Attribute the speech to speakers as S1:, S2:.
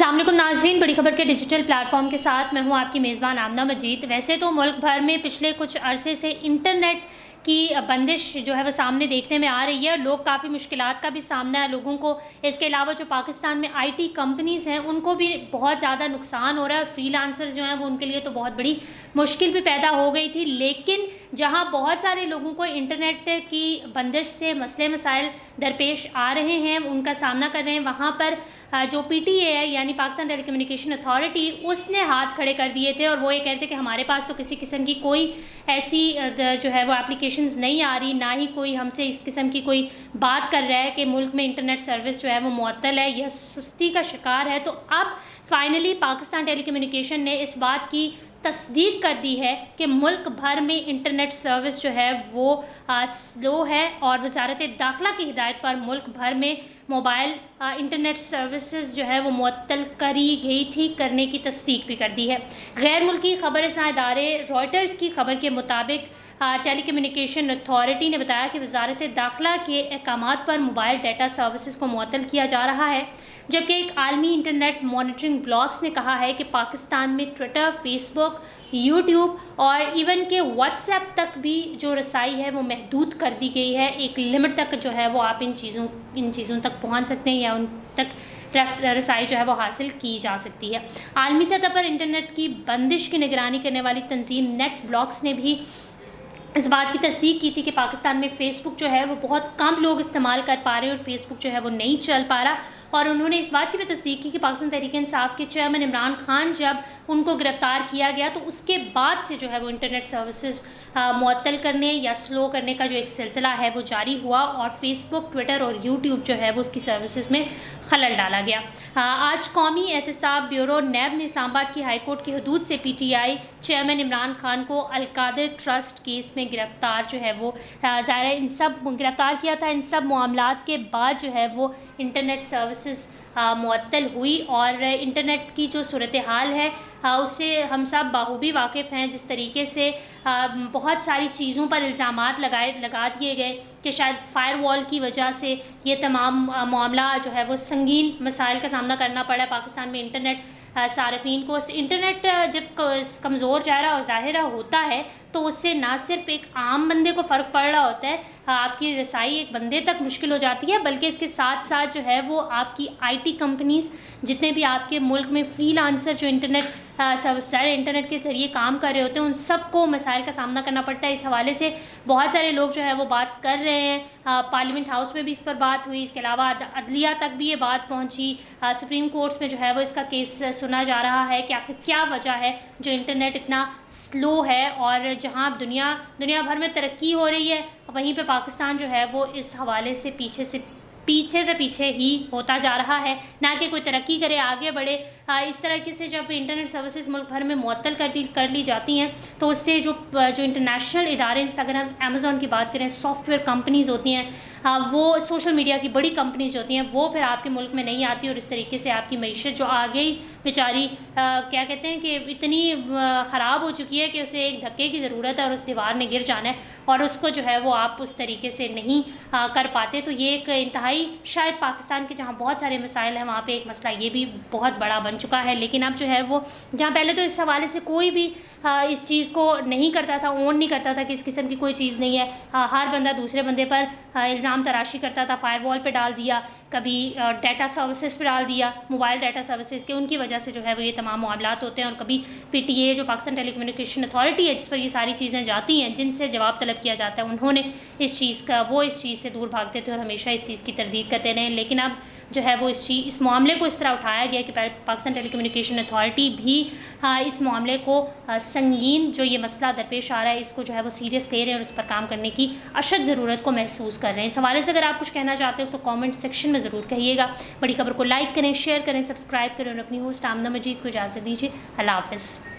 S1: السلام علیکم ناظرین، بڑی خبر کے ڈیجیٹل پلیٹ فارم کے ساتھ میں ہوں آپ کی میزبان آمنہ مجید۔ ویسے تو ملک بھر میں پچھلے کچھ عرصے سے انٹرنیٹ کی بندش جو ہے وہ سامنے دیکھنے میں آ رہی ہے، لوگ کافی مشکلات کا بھی سامنا ہے لوگوں کو۔ اس کے علاوہ جو پاکستان میں آئی ٹی کمپنیز ہیں ان کو بھی بہت زیادہ نقصان ہو رہا ہے، فری لانسر جو ہیں وہ ان کے لیے تو بہت بڑی مشکل بھی پیدا ہو گئی تھی۔ لیکن جہاں بہت سارے لوگوں کو انٹرنیٹ کی بندش سے مسئلے مسائل درپیش آ رہے ہیں، ان کا سامنا کر رہے ہیں، وہاں پر جو پی ٹی اے ہے یعنی پاکستان ٹیلی کمیونیکیشن اتھارٹی، اس نے ہاتھ کھڑے کر دیے تھے اور وہ یہ کہتے کہ ہمارے پاس تو کسی قسم کی کوئی ایسی جو ہے وہ اپلیکیشنز نہیں آ رہی، نہ ہی کوئی ہم سے اس قسم کی کوئی بات کر رہا ہے کہ ملک میں انٹرنیٹ سروس جو ہے وہ معطل ہے یا سستی کا شکار ہے۔ تو اب فائنلی پاکستان ٹیلی کمیونیکیشن نے اس بات کی تصدیق کر دی ہے کہ ملک بھر میں انٹرنیٹ سروس جو ہے وہ سلو ہے، اور وزارت داخلہ کی ہدایت پر ملک بھر میں موبائل انٹرنیٹ سروسز جو ہے وہ معطل کری گئی تھی، کرنے کی تصدیق بھی کر دی ہے۔ غیر ملکی خبر رساں ادارے رائٹرز کی خبر کے مطابق ٹیلی کمیونیکیشن اتھارٹی نے بتایا کہ وزارت داخلہ کے احکامات پر موبائل ڈیٹا سروسز کو معطل کیا جا رہا ہے، جبکہ ایک عالمی انٹرنیٹ مانیٹرنگ بلاکس نے کہا ہے کہ پاکستان میں ٹویٹر، فیس بک، یوٹیوب اور ایون کہ واٹس ایپ تک بھی جو رسائی ہے وہ محدود کر دی گئی ہے۔ ایک لمٹ تک جو ہے وہ آپ ان چیزوں تک پہنچ سکتے ہیں یا ان تک رسائی جو ہے وہ حاصل کی جا سکتی ہے۔ عالمی سطح پر انٹرنیٹ کی بندش کی نگرانی کرنے والی تنظیم نیٹ بلاکس نے بھی اس بات کی تصدیق کی تھی کہ پاکستان میں فیس بک جو ہے وہ بہت کم لوگ استعمال کر پا رہے ہیں اور فیس بک جو ہے وہ نہیں چل پا رہا، اور انہوں نے اس بات کی بھی تصدیق کی کہ پاکستان تحریک انصاف کے چیئرمین عمران خان جب ان کو گرفتار کیا گیا تو اس کے بعد سے جو ہے وہ انٹرنیٹ سروسز معطل کرنے یا سلو کرنے کا جو ایک سلسلہ ہے وہ جاری ہوا، اور فیس بک، ٹویٹر اور یوٹیوب جو ہے وہ اس کی سروسز میں خلل ڈالا گیا۔ آج قومی احتساب بیورو نیب نے اسلام آباد کی ہائی کورٹ کی حدود سے P T I chairman Imran Khan کو القادر ٹرسٹ کیس میں گرفتار جو ہے وہ ظاہر ان سب گرفتار کیا تھا۔ ان سب معاملات کے بعد جو ہے وہ انٹرنیٹ سروسز معطل ہوئی، اور انٹرنیٹ کی جو صورتحال ہے اس سے ہم سب بخوبی واقف ہیں، جس طریقے سے بہت ساری چیزوں پر الزامات لگا دیے گئے کہ شاید فائر وال کی وجہ سے یہ تمام معاملہ جو ہے وہ سنگین مسائل کا سامنا کرنا پڑا پاکستان میں انٹرنیٹ صارفین کو۔ انٹرنیٹ جب کمزور ظاہرہ ہوتا ہے تو اس سے نہ صرف ایک عام بندے کو فرق پڑ رہا ہوتا ہے، آپ کی رسائی ایک بندے تک مشکل ہو جاتی ہے، بلکہ اس کے ساتھ ساتھ جو ہے وہ آپ کی آئی ٹی کمپنیز، جتنے بھی آپ کے ملک میں فری لانسر جو انٹرنیٹ کے ذریعے کام کر رہے ہوتے ہیں، ان سب کو مسائل کا سامنا کرنا پڑتا ہے۔ اس حوالے سے بہت سارے لوگ جو ہے وہ بات کر رہے ہیں، پارلیمنٹ ہاؤس میں بھی اس پر بات ہوئی، اس کے علاوہ عدلیہ تک بھی یہ بات پہنچی، سپریم کورٹس میں جو ہے وہ اس کا کیس سنا جا رہا ہے کہ آخر کیا وجہ ہے جو انٹرنیٹ اتنا سلو ہے، اور جہاں دنیا بھر میں ترقی ہو رہی ہے وہیں پہ پاکستان جو ہے وہ اس حوالے سے پیچھے ہی ہوتا جا رہا ہے، نہ کہ کوئی ترقی کرے، آگے بڑھے۔ اس طرح سے جب انٹرنیٹ سروسز ملک بھر میں معطل کر لی جاتی ہیں تو اس سے جو انٹرنیشنل ادارے، اگر ہم امیزون کی بات کریں، سافٹ ویئر کمپنیز ہوتی ہیں، وہ سوشل میڈیا کی بڑی کمپنیز ہوتی ہیں، وہ پھر آپ کے ملک میں نہیں آتی، اور اس طریقے سے آپ کی معیشت جو آگے ہی بیچاری کیا کہتے ہیں کہ اتنی خراب ہو چکی ہے کہ اسے ایک دھکے کی ضرورت ہے اور اس دیوار نے گر جانا ہے، اور اس کو جو ہے وہ آپ اس طریقے سے نہیں کر پاتے۔ تو یہ ایک انتہائی شاید پاکستان کے جہاں بہت سارے مسائل ہیں وہاں پہ ایک مسئلہ یہ بھی بہت بڑا بن چکا ہے۔ لیکن اب جو ہے وہ جہاں پہلے تو اس حوالے سے کوئی بھی اس چیز کو نہیں کرتا تھا، اون نہیں کرتا تھا کہ اس قسم کی کوئی چیز نہیں ہے، ہر بندہ دوسرے بندے پر الزام تراشی کرتا تھا، فائر وال پہ ڈال دیا، کبھی ڈیٹا سروسز پہ ڈال دیا، موبائل ڈیٹا سروسز کے، ان کی وجہ سے جو ہے وہ یہ تمام معاملات ہوتے ہیں، اور کبھی پی ٹی اے جو پاکستان ٹیلی کمیونیکیشن اتھارٹی ہے جس پر یہ ساری چیزیں جاتی ہیں، جن سے جواب طلب کیا جاتا ہے، انہوں نے اس چیز سے دور بھاگتے تھے اور ہمیشہ اس چیز کی تردید کرتے رہے۔ لیکن اب جو ہے وہ اس معاملے کو اس طرح اٹھایا گیا کہ پاکستان ٹیلی کمیونیکیشن اتھارٹی بھی اس معاملے کو سنگین جو یہ مسئلہ درپیش آ رہا ہے اس کو جو ہے وہ سیریس لے رہے ہیں اور اس پر کام کرنے کی اشد ضرورت کو محسوس کر رہے ہیں۔ اس حوالے سے اگر آپ کچھ کہنا چاہتے ہو تو کامنٹ سیکشن میں ضرور کہیے گا۔ بڑی خبر کو لائک کریں، شیئر کریں، سبسکرائب کریں، اور اپنی ہوسٹ آمنہ مجید کو اجازت دیجیے۔ اللہ حافظ۔